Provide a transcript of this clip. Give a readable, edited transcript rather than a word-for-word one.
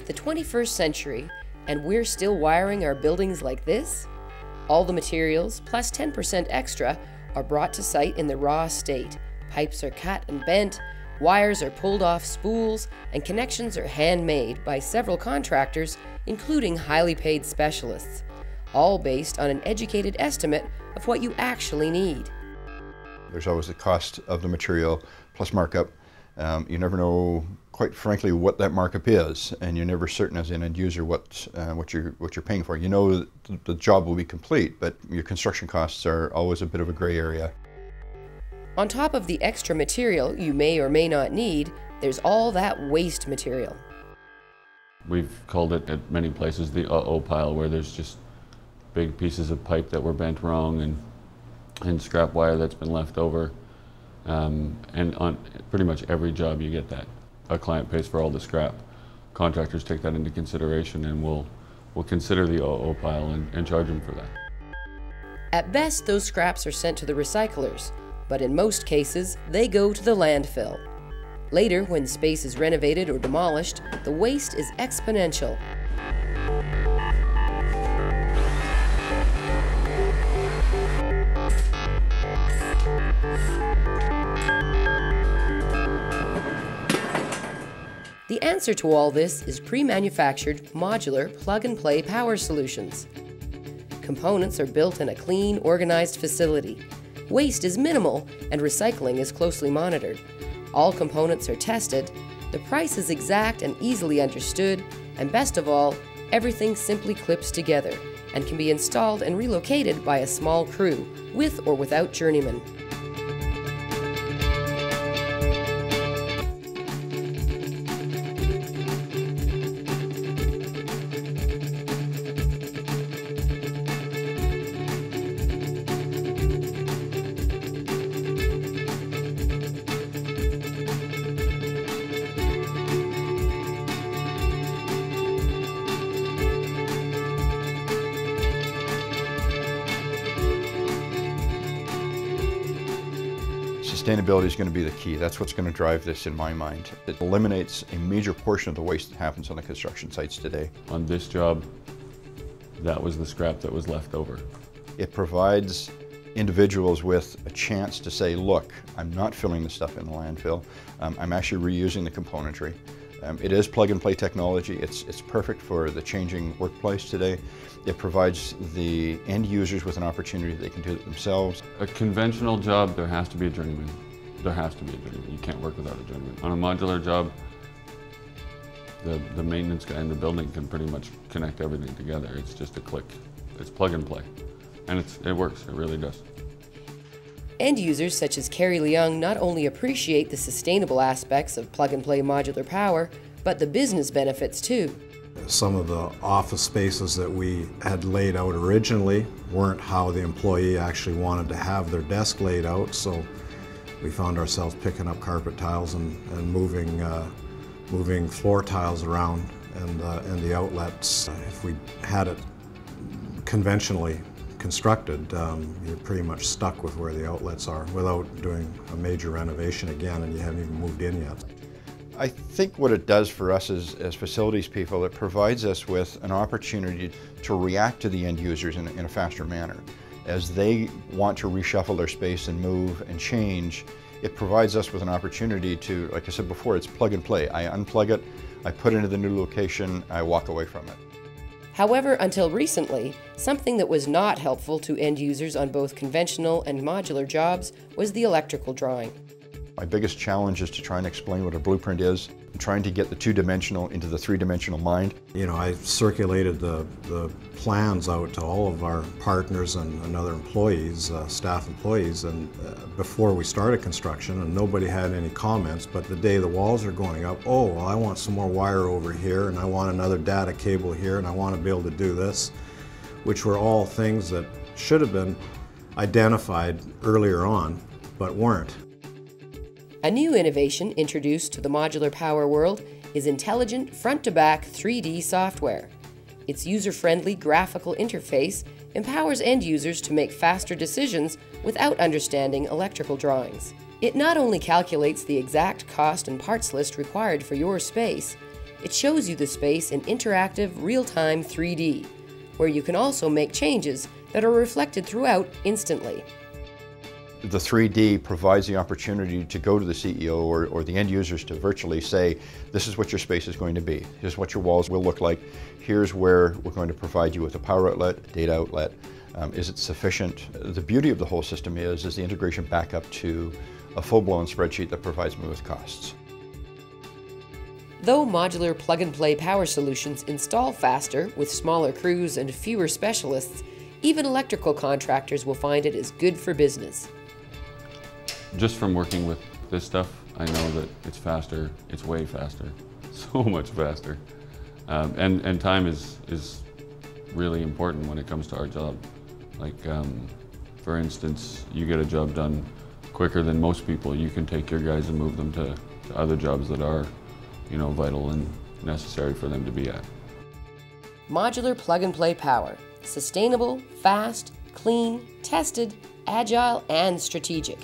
the 21st century, and we're still wiring our buildings like this? All the materials, plus 10% extra, are brought to site in the raw state. Pipes are cut and bent, wires are pulled off spools, and connections are handmade by several contractors, including highly paid specialists, all based on an educated estimate of what you actually need. There's always the cost of the material plus markup. You never know, quite frankly, what that markup is, and you're never certain as an end user what you're paying for. You know the job will be complete, but your construction costs are always a bit of a gray area. On top of the extra material you may or may not need, there's all that waste material. We've called it at many places the uh-oh pile, where there's just big pieces of pipe that were bent wrong and scrap wire that's been left over. And on pretty much every job you get that. A client pays for all the scrap. Contractors take that into consideration, and we'll consider the uh-oh pile and charge them for that. At best, those scraps are sent to the recyclers, but in most cases, they go to the landfill. Later, when space is renovated or demolished, the waste is exponential. The answer to all this is pre-manufactured modular plug-and-play power solutions. Components are built in a clean, organized facility. Waste is minimal and recycling is closely monitored. All components are tested, the price is exact and easily understood, and best of all, everything simply clips together and can be installed and relocated by a small crew, with or without journeymen. Sustainability is going to be the key. That's what's going to drive this in my mind. It eliminates a major portion of the waste that happens on the construction sites today. On this job, that was the scrap that was left over. It provides individuals with a chance to say, look, I'm not filling the stuff in the landfill. I'm actually reusing the componentry. It is plug-and-play technology. It's perfect for the changing workplace today. It provides the end users with an opportunity they can do it themselves. A conventional job, there has to be a journeyman. There has to be a journeyman. You can't work without a journeyman. On a modular job, the maintenance guy in the building can pretty much connect everything together. It's just a click. It's plug and play. And it works, it really does. End users such as Carrie Leung not only appreciate the sustainable aspects of plug-and-play modular power, but the business benefits too. Some of the office spaces that we had laid out originally weren't how the employee actually wanted to have their desk laid out, so we found ourselves picking up carpet tiles and moving floor tiles around and the outlets. If we had it conventionally constructed, you're pretty much stuck with where the outlets are without doing a major renovation again, and you haven't even moved in yet. I think what it does for us as facilities people, it provides us with an opportunity to react to the end users in a faster manner. As they want to reshuffle their space and move and change, it provides us with an opportunity to, like I said before, it's plug and play. I unplug it, I put it into the new location, I walk away from it. However, until recently, something that was not helpful to end users on both conventional and modular jobs was the electrical drawing. My biggest challenge is to try and explain what a blueprint is, and trying to get the two-dimensional into the three-dimensional mind. You know, I circulated the plans out to all of our partners and other employees, staff employees, and before we started construction, and nobody had any comments, but the day the walls are going up, oh, well, I want some more wire over here, and I want another data cable here, and I want to be able to do this, which were all things that should have been identified earlier on, but weren't. A new innovation introduced to the modular power world is intelligent front-to-back 3D software. Its user-friendly graphical interface empowers end users to make faster decisions without understanding electrical drawings. It not only calculates the exact cost and parts list required for your space, It shows you the space in interactive, real-time 3D, where you can also make changes that are reflected throughout instantly. The 3D provides the opportunity to go to the CEO or the end users to virtually say, this is what your space is going to be. Here's what your walls will look like. Here's where we're going to provide you with a power outlet, a data outlet. Is it sufficient? The beauty of the whole system is the integration back up to a full-blown spreadsheet that provides me with costs. Though modular plug-and-play power solutions install faster with smaller crews and fewer specialists, even electrical contractors will find it is good for business. Just from working with this stuff, I know that it's faster, it's way faster, so much faster. And time is really important when it comes to our job. Like, for instance, you get a job done quicker than most people. You can take your guys and move them to other jobs that are, vital and necessary for them to be at. Modular plug-and-play power. Sustainable, fast, clean, tested, agile, and strategic.